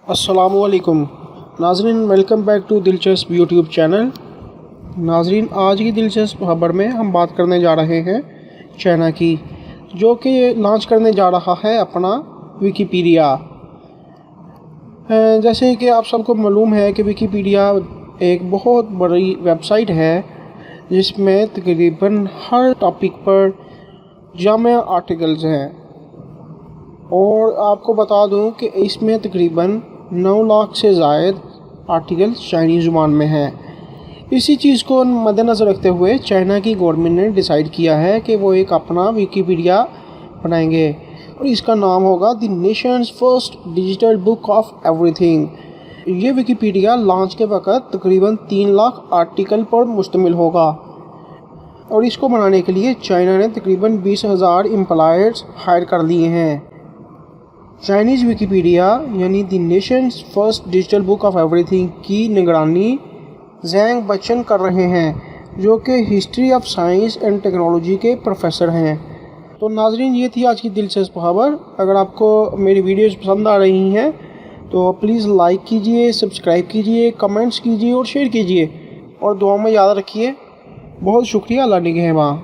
अस्सलाम वालेकुम नाज़रीन, वेलकम बैक टू दिलचस्प यूट्यूब चैनल। नाज़रीन, आज की दिलचस्प खबर में हम बात करने जा रहे हैं चाइना की, जो कि लॉन्च करने जा रहा है अपना विकिपीडिया। जैसे कि आप सबको मालूम है कि विकिपीडिया एक बहुत बड़ी वेबसाइट है जिसमें तकरीबन हर टॉपिक पर जामे आर्टिकल्स हैं, और आपको बता दूं कि इसमें तकरीबन 9 लाख से ज़ायद आर्टिकल चाइनीज़ ज़ुबान में हैं। इसी चीज़ को मद्देनज़र रखते हुए चाइना की गवर्नमेंट ने डिसाइड किया है कि वो एक अपना विकिपीडिया बनाएंगे और इसका नाम होगा the Nations first digital book of everything. ये विकिपीडिया लॉन्च के वक़्त तकरीबन 3 लाख आर्टिकल पर मुश्तमिल होगा, और इसको बनाने के लिए चाइना ने तकरीबन 20,000 एम्प्लॉयर्स हायर कर लिए हैं। चाइनीज़ विकिपीडिया यानी the Nations first digital book of everything की निगरानी ज़ैंग बच्चन कर रहे हैं, जो कि history of science and technology के प्रोफेसर हैं। तो नाज़रीन, ये थी आज की दिलचस्प खबर। अगर आपको मेरी वीडियोज़ पसंद आ रही हैं तो प्लीज़ लाइक कीजिए, सब्सक्राइब कीजिए, कमेंट्स कीजिए और शेयर कीजिए, और दुआ में याद रखिए। बहुत शुक्रिया। अल्लाह निगहबान।